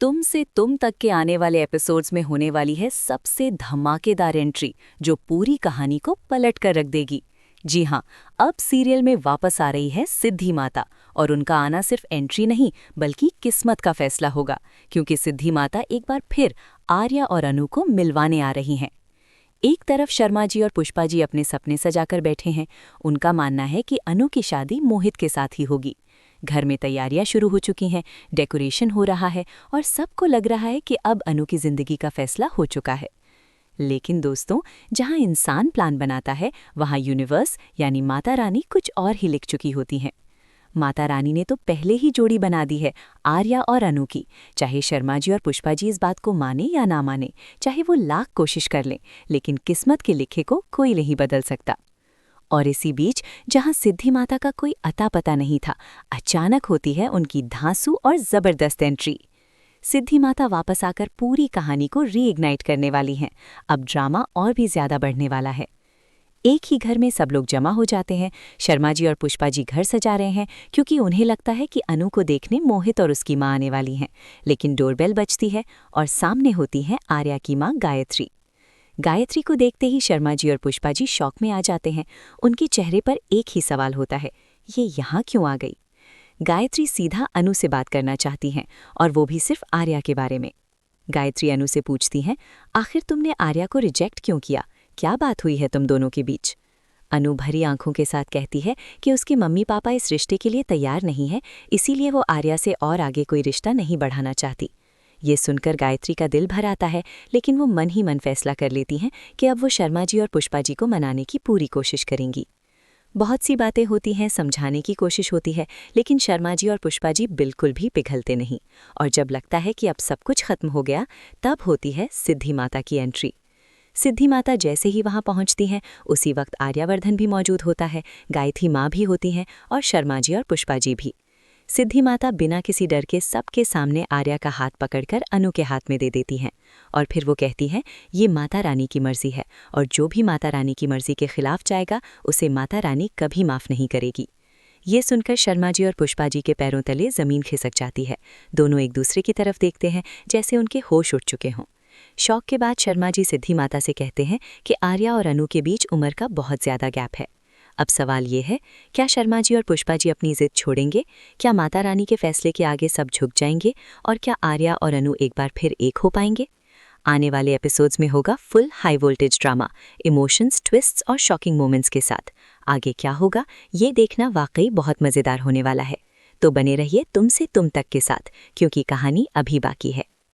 तुम से तुम तक के आने वाले एपिसोड्स में होने वाली है सबसे धमाकेदार एंट्री जो पूरी कहानी को पलट कर रख देगी। जी हाँ, अब सीरियल में वापस आ रही है सिद्धि माता और उनका आना सिर्फ एंट्री नहीं बल्कि किस्मत का फैसला होगा, क्योंकि सिद्धि माता एक बार फिर आर्या और अनु को मिलवाने आ रही हैं। एक तरफ शर्मा जी और पुष्पा जी अपने सपने सजाकर बैठे हैं। उनका मानना है कि अनु की शादी मोहित के साथ ही होगी। घर में तैयारियां शुरू हो चुकी हैं, डेकोरेशन हो रहा है और सबको लग रहा है कि अब अनु की जिंदगी का फैसला हो चुका है। लेकिन दोस्तों, जहां इंसान प्लान बनाता है वहां यूनिवर्स यानी माता रानी कुछ और ही लिख चुकी होती हैं। माता रानी ने तो पहले ही जोड़ी बना दी है आर्या और अनु की। चाहे शर्मा जी और पुष्पा जी इस बात को माने या ना माने, चाहे वो लाख कोशिश कर लें, लेकिन किस्मत के लिखे को कोई नहीं बदल सकता। और इसी बीच जहां सिद्धि माता का कोई अता पता नहीं था, अचानक होती है उनकी धांसू और जबरदस्त एंट्री। सिद्धि माता वापस आकर पूरी कहानी को रीइग्नाइट करने वाली हैं। अब ड्रामा और भी ज्यादा बढ़ने वाला है। एक ही घर में सब लोग जमा हो जाते हैं। शर्मा जी और पुष्पा जी घर सजा रहे हैं क्योंकि उन्हें लगता है कि अनु को देखने मोहित और उसकी माँ आने वाली हैं। लेकिन डोरबेल बजती है और सामने होती है आर्या की माँ गायत्री। गायत्री को देखते ही शर्मा जी और पुष्पा जी शॉक में आ जाते हैं। उनके चेहरे पर एक ही सवाल होता है, ये यहाँ क्यों आ गई? गायत्री सीधा अनु से बात करना चाहती हैं, और वो भी सिर्फ आर्या के बारे में। गायत्री अनु से पूछती हैं, आखिर तुमने आर्या को रिजेक्ट क्यों किया? क्या बात हुई है तुम दोनों के बीच? अनु भरी आंखों के साथ कहती है कि उसके मम्मी पापा इस रिश्ते के लिए तैयार नहीं है, इसीलिए वो आर्या से और आगे कोई रिश्ता नहीं बढ़ाना चाहती। ये सुनकर गायत्री का दिल भर आता है, लेकिन वो मन ही मन फैसला कर लेती हैं कि अब वो शर्मा जी और पुष्पा जी को मनाने की पूरी कोशिश करेंगी। बहुत सी बातें होती हैं, समझाने की कोशिश होती है, लेकिन शर्मा जी और पुष्पा जी बिल्कुल भी पिघलते नहीं। और जब लगता है कि अब सब कुछ खत्म हो गया, तब होती है सिद्धि माता की एंट्री। सिद्धि माता जैसे ही वहां पहुंचती हैं, उसी वक्त आर्यावर्धन भी मौजूद होता है, गायत्री माँ भी होती हैं और शर्मा जी और पुष्पा जी भी। सिद्धि माता बिना किसी डर के सबके सामने आर्या का हाथ पकड़कर अनु के हाथ में दे देती हैं और फिर वो कहती हैं, ये माता रानी की मर्जी है और जो भी माता रानी की मर्जी के खिलाफ जाएगा उसे माता रानी कभी माफ नहीं करेगी। ये सुनकर शर्मा जी और पुष्पा जी के पैरों तले जमीन खिसक जाती है। दोनों एक दूसरे की तरफ देखते हैं जैसे उनके होश उठ चुके हों। शौक के बाद शर्मा जी सिद्धि माता से कहते हैं कि आर्या और अनु के बीच उम्र का बहुत ज्यादा गैप है। अब सवाल ये है, क्या शर्मा जी और पुष्पा जी अपनी जिद छोड़ेंगे? क्या माता रानी के फैसले के आगे सब झुक जाएंगे? और क्या आर्या और अनु एक बार फिर एक हो पाएंगे? आने वाले एपिसोड्स में होगा full high voltage drama, emotions, twists और शॉकिंग मोमेंट्स के साथ। आगे क्या होगा, ये देखना वाकई बहुत मज़ेदार होने वाला है। तो बने रहिए तुम से तुम तक के साथ, क्योंकि कहानी अभी बाकी है।